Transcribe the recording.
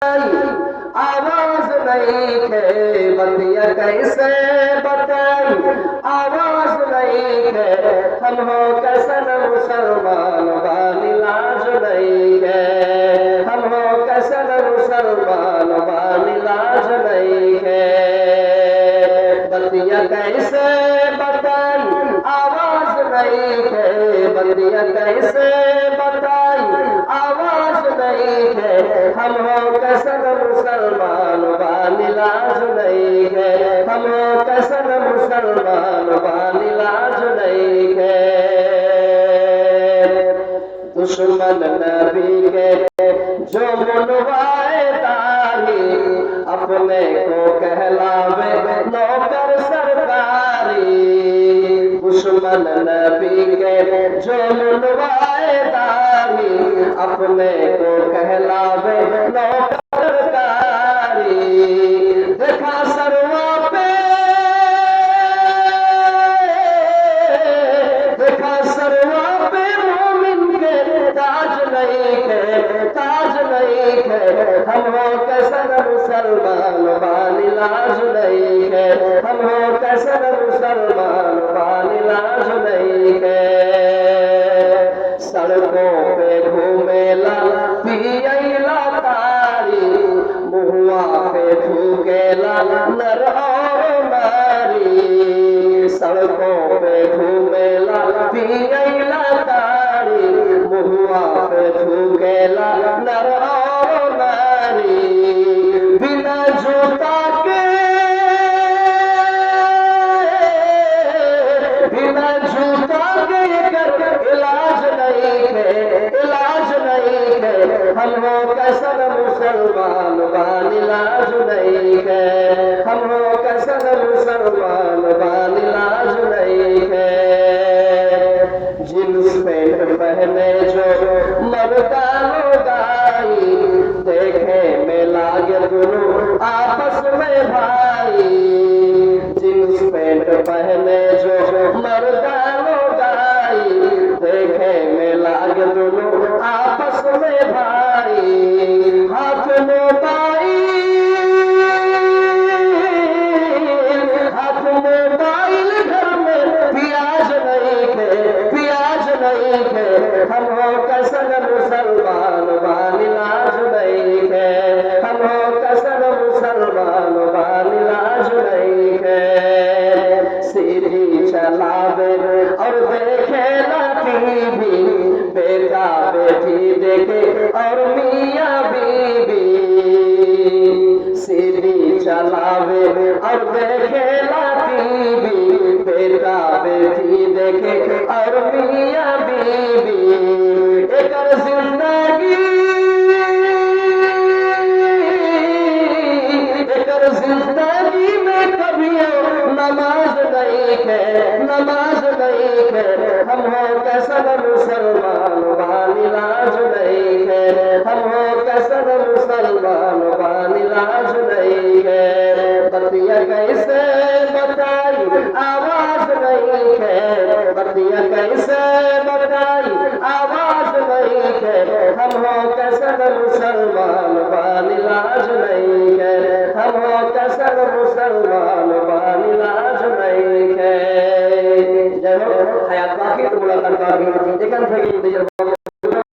आवाज नहीं थे बतिया कैसे बताई, आवाज नहीं थे हम हो कैसन मुसलमान वाली लाज नहीं है, हम हो कैसन मुसलमान वाली लाज नहीं है। बतिया कैसे बताई आवाज नहीं थे, बतिया कैसे बताई आवाज नहीं है, हम हो कैसन मुसलमान वाली लाज नहीं है, हम हो कैसन मुसलमान वाली लाज नहीं है। दुश्मन नबी के जो मुनवाए दाढ़ी, अपने को कहलावे नौकर सरकारी। दुश्मन नबी के जो मुनवाए दाढ़ी, अपने को कहलावे नौकर सरकारी। देखा सरवा पे, देखा सरवा पे मोमिन के ताज नहीं है, ताज नहीं है, हम हो कैसन मुसलमान वाली लाज नहीं है, हम हो कैसन मुसलमान वाली लाज नहीं है। सड़कों पे घूमेला पियला तारी, मुहुआ पे थूकेला नर और नारी। सड़कों पे घूमेला पियला तारी, मुहुआ पे थूकेला नर और नारी। बिना जूता के, बिना जूता के कर इलाज नहीं है, इलाज नहीं है, हम हो कैसन मुसलमान वाली लाज नहीं है, हम हो कैसन मुसलमान वाली लाज नहीं है। जींस पैंट पहने जो मर्दा लुगाई, देखे में लागे दोनों आपस में भाई। जींस पैंट पहने जो मर्दा लुगाई, देखे में लागे दोनों आपस में भाई। हाथ मोबाइल घर में प्याज नहीं है, प्याज नहीं है, हम हो कैसन मुसलमान वाली लाज नहीं है, हम हो कैसन मुसलमान वाली लाज नहीं है। सीढ़ी चलावे और देखे ना टीवी, बेटा बेटी देखे और मियाँ बीबी। सीढ़ी चलावे और देखे ना टीवी, बेटा बेटी देखे और मियाँ बीबी। एकर जिंदगी, एकर जिंदगी में कभियो नमाज नहीं है, नमाज नहीं है, हम हो कैसन मुसलमान वाली लाज नहीं है, हम हो कैसन मुसलमान वाली लाज नहीं है। बतिया कैसे बताई आवाज नहीं है, बतिया कैसे बताई आवाज नहीं है, हम हो कैसन मुसलमान वाली लाज नहीं है, हम हो कैसन मुसलमान वाली लाज नहीं है। जय हो। हायात बाकी तो मुलाकात बाकी। एखान থেকে